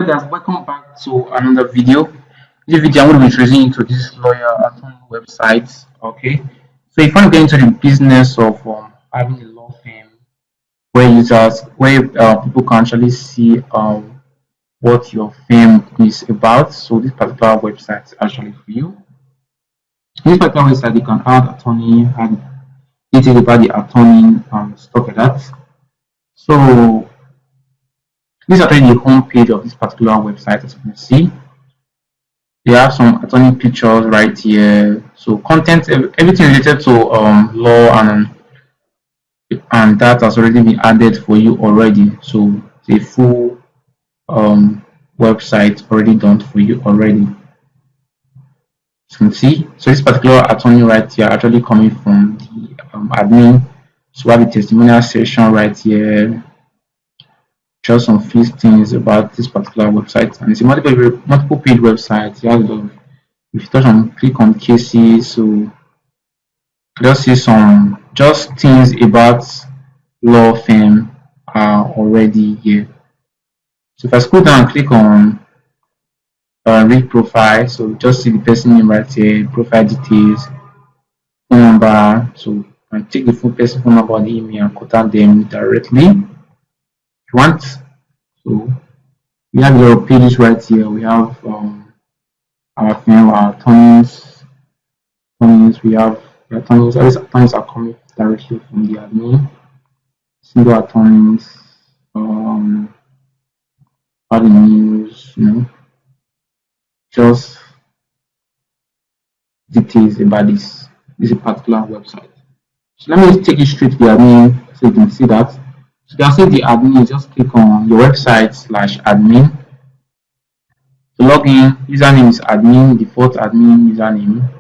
Hey guys, welcome back to another video. This video I'm going to be introducing you to this lawyer attorney website. Okay, so if I'm getting into the business of having a law firm where people can actually see what your firm is about, so this particular website is actually for you. In this particular website, you can add attorney, add details about the attorney, stuff like that. So this is actually the home page of this particular website, as you can see. You have some attorney pictures right here. So content, everything related to law and that has already been added for you already. So the full um, website already done for you already. You can see. So this particular attorney right here actually coming from the admin. So we have the testimonial section right here. Just some few things about this particular website, and it's a multiple page website. You have if you touch on click on cases, so just see some just things about law firm are already here. So if I scroll down and click on read profile, so just see the person name right here, profile details, phone number. So I take the full person phone number and the email and contact them directly if you want. So we have your pages right here. We have our firm, our attorneys. We have the attorneys. All these attorneys are coming directly from the admin. Single attorneys, all the news, just details about this particular website. So let me take you straight to the admin so you can see that. So you can see the admin, just click on your website /admin. To log in, username is admin, default admin username.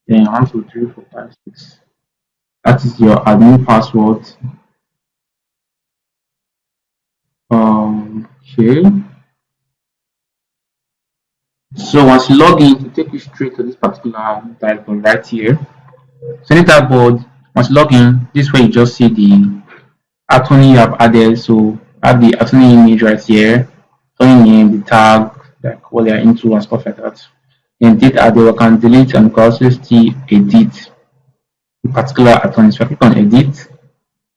Then 1, 2, 3, 4, 5, 6. That is your admin password. Okay. So once you log in, it take you straight to this particular dashboard right here. So in the dashboard, once you log in, this way you just see the attorney you have added. So have the attorney image right here, attorney name, the tag, like what they are into and stuff like that. Then date added, we can delete and we can also see edit the particular attorney. So I click on edit.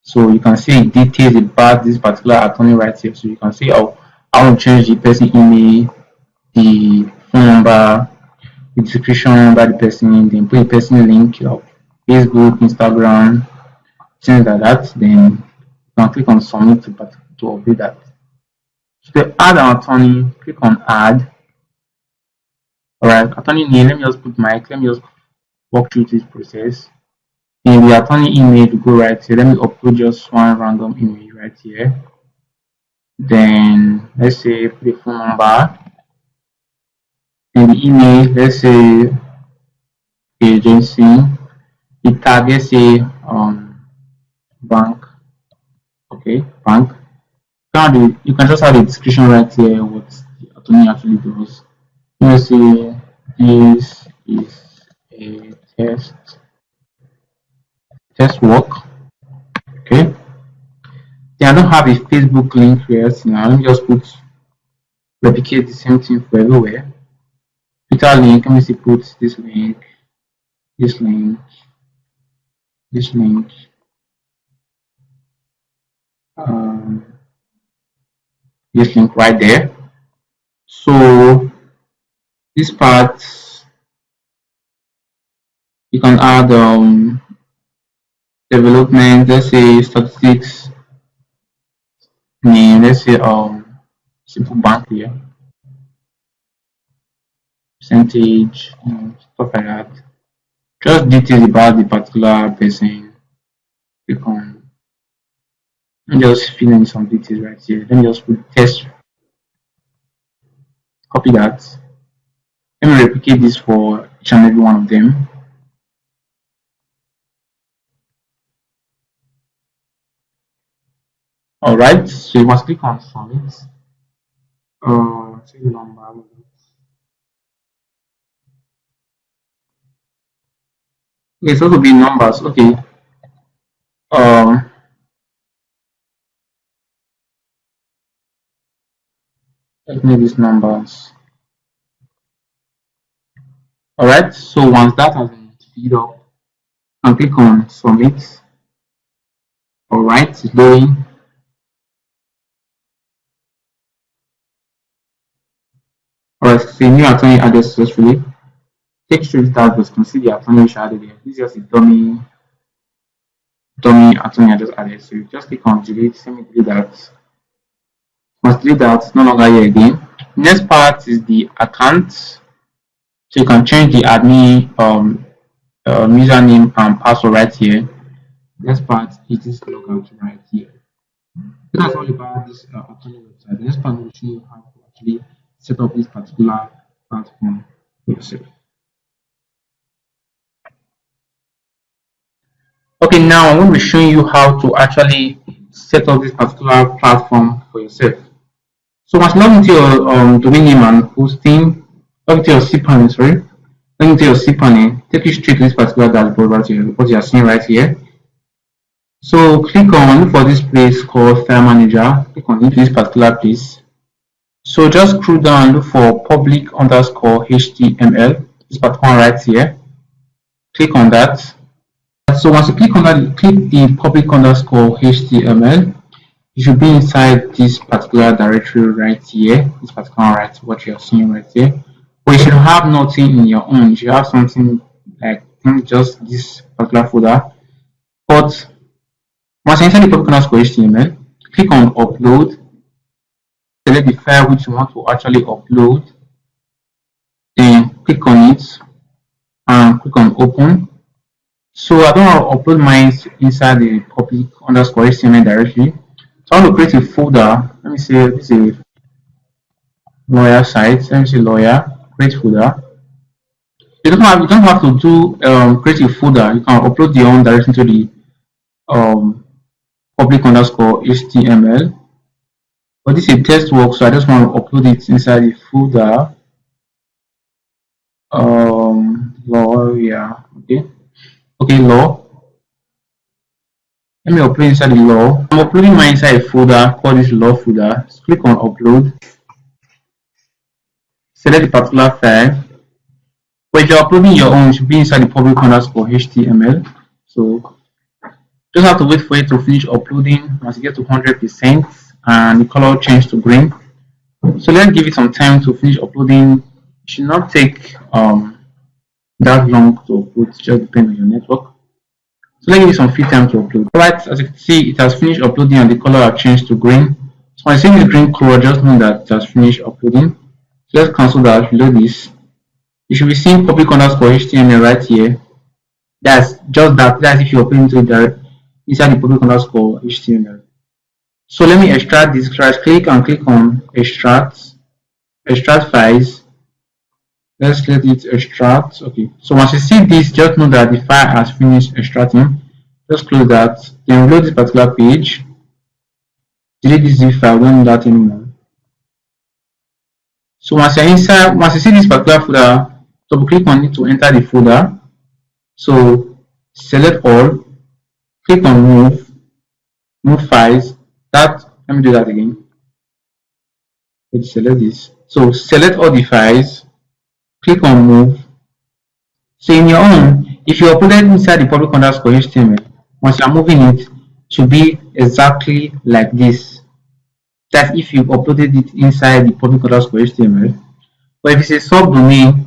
So you can see details about this particular attorney right here. So you can see how I want to change the person email, the phone number, the description about the person, then put a person link of Facebook, Instagram, things like that. Then you can click on submit to update that. So to add an attorney, click on add. Alright, attorney name, let me just put Mike, let me just walk through this process. In the attorney image, go right here. Let me upload just one random image right here. Then let's say put the phone number. In the email, let's say agency. The tag, let's say bank. Okay, bank. You can just have a description right here what the attorney actually does. Let's say this is a test work. Okay. Then I don't have a Facebook link here. So now let me just replicate the same thing for everywhere. Twitter link, let me see put this link, this link, this link, um, this link right there. So this part you can add development, let's say statistics name, let's say simple bank here, percentage, stuff like that. Just details about the particular person. You can just fill in some details right here. Let me just put test, copy that. Let me replicate this for each and every one of them. Alright, so you must click on submit. Say the number. Okay, so it will be numbers. Okay. Um, Let me these numbers. Alright, so once that has been filled up, and click on submit. Alright, it's going. Alright, see new attorney added successfully. Take straight that but can see the attorney which added here. This is just a dummy attorney I just added. So you just click on delete, let me delete that. Once delete that, it's no longer here again. Next part is the account. So you can change the admin username and password right here. Next part is this logout right here. So that's all about this attorney website. The next part will show you how to actually set up this particular platform for yourself. Okay, now I'm going to be showing you how to actually set up this particular platform for yourself. So once you log into your domain name and hosting, log into your cPanel, sorry, log into your cPanel, take you straight to this particular dashboard right here, what you are seeing right here. So click on, look for this place called File Manager, click on into this particular place. So just scroll down and look for public_HTML, this particular one right here. Click on that. So once you click on that, click the public_HTML. You should be inside this particular directory right here. This particular right, what you're seeing right here. But you should have nothing in your own. You should have something like just this particular folder. But once you're inside the public_HTML, click on upload. Select the file which you want to actually upload. Then click on it and click on open. So I don't want to upload mine inside the public_HTML directory. So I want to create a folder. Let me say this is a lawyer site. Let me say lawyer, create folder. You don't have to do create a folder. You can upload your own directly to the public_HTML. But this is a test work, so I just want to upload it inside the folder. Lawyer, okay, law. Let me upload inside the law. I'm uploading mine inside a folder called this law folder. So click on upload. Select the particular file. But if you're uploading your own, it should be inside the public_HTML. So just have to wait for it to finish uploading. Once you get to 100% and the color change to green. So let's give it some time to finish uploading. It should not take that long to upload, it just depends on your network. So let's give it some free time to upload. Alright, as you can see, it has finished uploading and the color has changed to green. So when I see the green color, just know that it has finished uploading. So let's cancel that, reload this. You should be seeing public_HTML right here. That's just that. That's if you open into the inside the public_HTML. So let me extract this. Right click and click on extract files. Let's let it extract. Okay, so once you see this, just know that the file has finished extracting. Just close that, then reload this particular page, delete this zip file, don't need that anymore. So once you're inside, once you see this particular folder, double click on it to enter the folder. So select all, click on move files. Let me do that again. Let's select this. So select all the files, click on move. So in your own, if you upload it inside the public_HTML, once you're moving it, should be exactly like this. That's if you uploaded it inside the public_HTML. But if it's a subdomain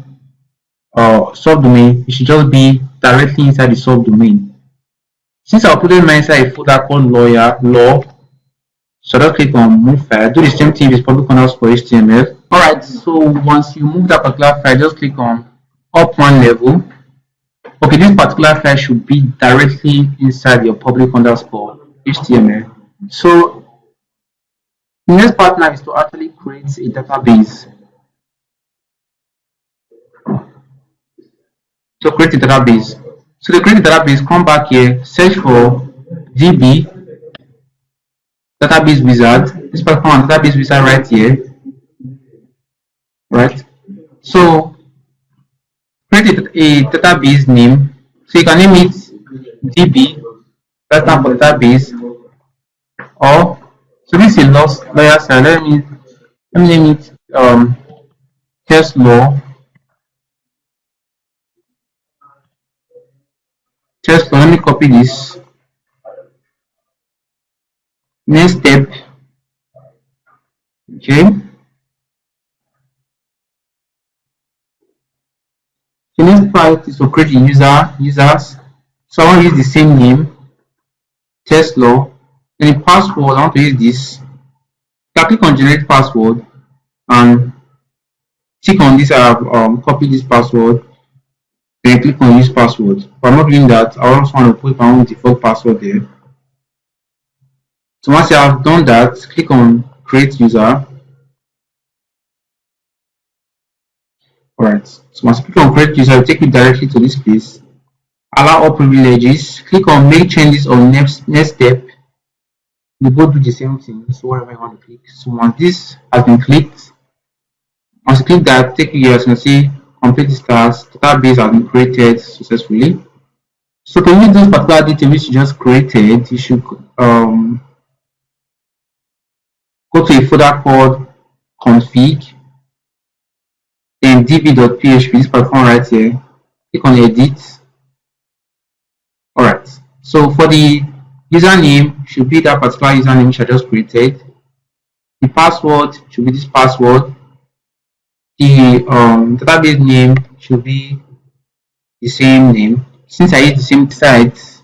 it should just be directly inside the subdomain. Since I uploaded mine inside a folder called law, so just click on move file. Do the same thing with public_HTML. Alright, so once you move that particular file, just click on up one level. Okay, this particular file should be directly inside your public_HTML. So the next part now is to actually create a database. So create a database. So to create a database, come back here, search for DB database wizard. This platform database wizard right here. Right. So create a database name. So you can name it DB, that's not for database, or so this is lawyer side. Let me Let me name it test law. Test law. Let me copy this. Next step. Okay. The next part is to create a users. So I want to use the same name, test law. Then the password, I want to use this. So I click on generate password and click on this. I have copied this password. Then click on use password. But I'm not doing that. I also want to put my own default password there. So once you have done that, click on create user. Alright. So once you click on create user, it will take you directly to this place. Allow all privileges. Click on make changes on next step. You both do the same thing. So whatever you want to click. So once this has been clicked, once you click that, take you here, as you can see, complete this task. Database has been created successfully. So to use this particular data which you just created, you should go to a folder called config, then db.php, this platform right here. Click on edit. Alright. So for the username, should be that particular username which I just created. The password should be this password. The database name should be the same name. Since I use the same site,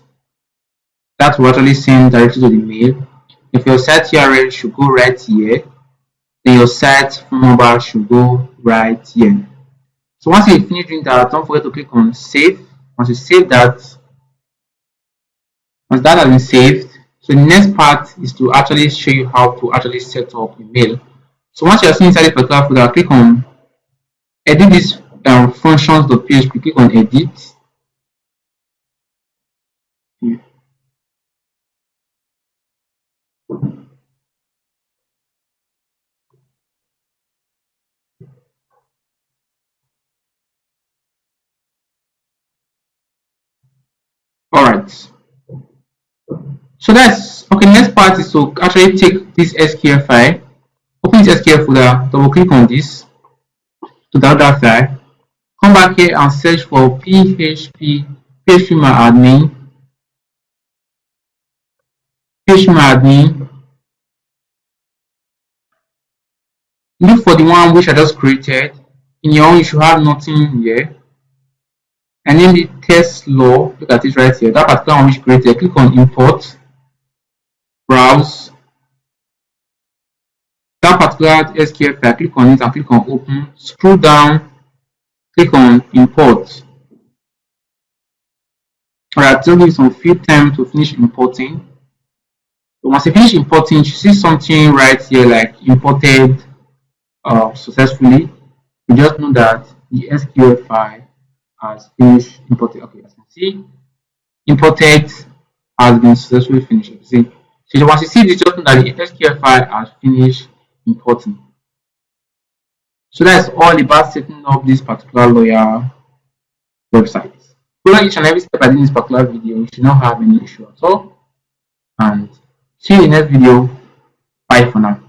that will actually send directly to the mail. If your site URL should go right here, then your site phone number should go right here. So once you finish doing that, don't forget to click on save. Once you save that, once that has been saved, so the next part is to actually show you how to actually set up email. So once you are inside this particular folder, click on edit this functions.php, click on edit. Alright. So that's okay. Next part is to actually take this SQL file, open this SQL folder, double click on this to download that file. Come back here and search for phpMyAdmin. Look for the one which I just created. In your own, you should have nothing here. And then the test law, look at it right here. That particular one which created, click on import, browse. That particular SQL file, click on it and click on open. Scroll down, click on import. Alright, it'll give you some few time to finish importing. So once you finish importing, you see something right here like imported successfully. You just know that the SQL file has finished importing. Okay, as you can see, imported has been successfully finished. You see, so once you see this, just know that the SQL file has finished importing. So that's all about setting up this particular lawyer website. Follow each and every step I did in this particular video. You should not have any issue at all. And see you in the next video. Bye for now.